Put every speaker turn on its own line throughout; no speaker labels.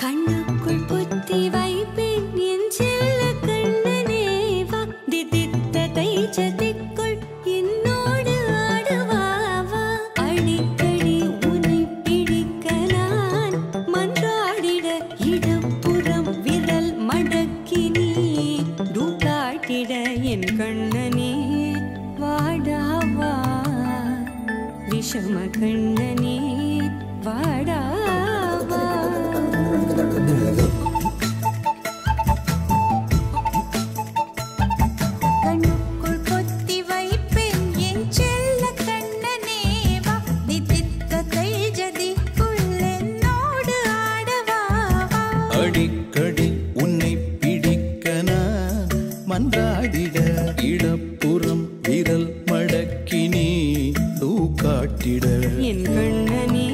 கண்ணுக்குள் புத்தி வைப்பேன் என் செல்ல கண்ணனே வா திதித்த தைஜதிக்குள் என்னோடு ஆடுவாவா அடிக்கடி உன்னை பிடிக்க நான் மன்றாடிட இடப்புறம் விரல் மடக்கி நீ தூக்காட்டிட என் கண்ணனே வாடாவா விஷம கண்ணனே வாடாவா கண்ணுக்குள் பொத்தி வைப்பேன் என் செல்ல கண்ணனே வா திதித்த தைஜதிக்குள் என்னோடு ஆடவாவா
அடிக்கடி உன்னை பிடிக்க நான் மன்றாடிட இடப்புறம் விரல் மடக்கி நீ தூக்காட்டிட
என் கண்ணனே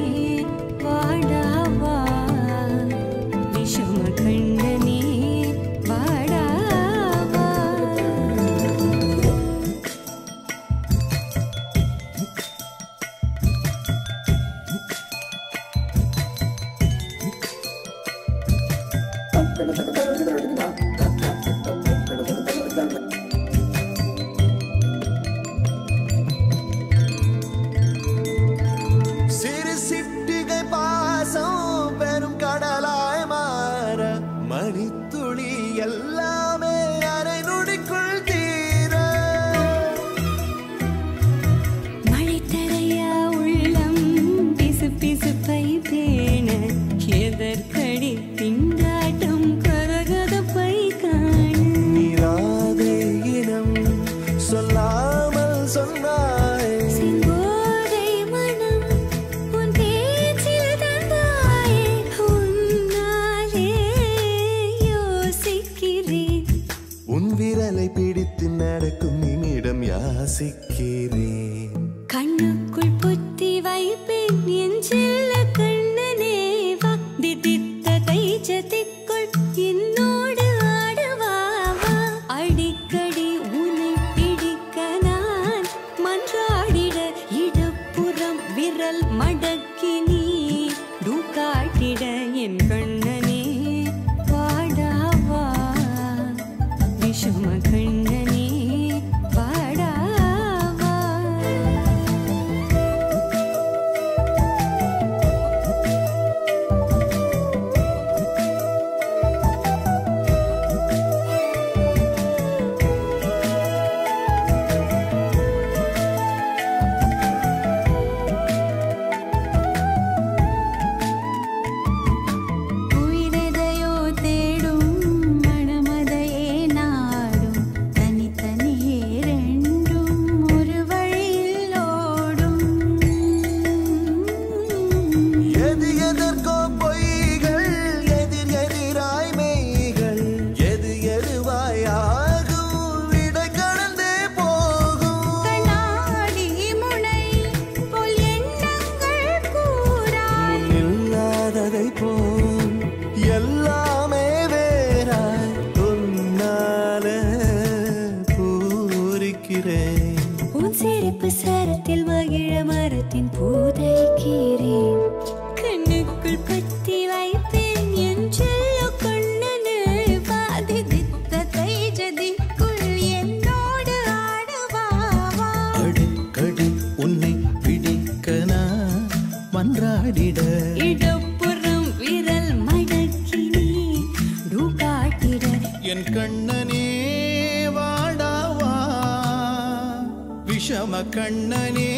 வாடாவா விஷம கண்ணனே வாடாவா
சிறு சிட்டிகை பாசம் பெரும் கடலாய் மாற மணித்துளி எல்லாமே அரை நொடிக்குள் தீர
மழை தரையா உள்ளம் பிசு பிசுப்பை பேண எதற்கடி திண்டாட்டம் கரகதப்பை காண
நீராதே இனம் சொல்லாமல் சொன்னாய்
செங்கோதை மனம் உன் பேச்சில் தந்தாயே உன்னாலே யோசிக்கிறேன்
உன் விரலை பிடித்து நடக்கும் நிமிடம் யாசிக்கிறேன்
கண்ணுக்குள் புத்தி வைப்பேன் என் செல்ல கண்ணனே வா திதித்த தைஜதிக்குள் என்னோடு ஆடவாவா அடிக்கடி உன்னை பிடிக்க நான் மன்றாடிட இடப்புறம் விரல் மடக்கி நீ தூக்காட்டிட என் கண்ணனே வாடாவா விஷம கண்ணனே வாடாவா உயிரெதையோ தேடும் மனமதையே நாடும் தனித்தனியே ரெண்டும் ஒரு வழியில் ஓடும்
எது எதற்கோ பொய்கள் எதிர் எதிராய் மெய்கள் எது எதுவாய் ஆகும் விடை கடந்தே போகும்
கண்ணாடி முனை போல் எண்ணங்கள் கூறாய்
இல்லாததை போல் எல்லாமே வேறாய் உன்னால பூரிக்கிறேன்
உன் சிரிப்பு சரத்தில் மகிழ மரத்தின் பூதைக்கிறேன் கண்ணுக்குள் பத்தி வைப்பேன் என் செல்ல கண்ணனே வாதிதித்த தைஜதிக்குள் என்னோடு ஆடவாவா
அடிக்கடி உன்னை பிடிக்க நான் மன்றாடிட
இடப்புறம் விரல் மடக்கி நீ தூக்காட்டிட
என் கண்ணனே வாடாவா விஷம கண்ணனே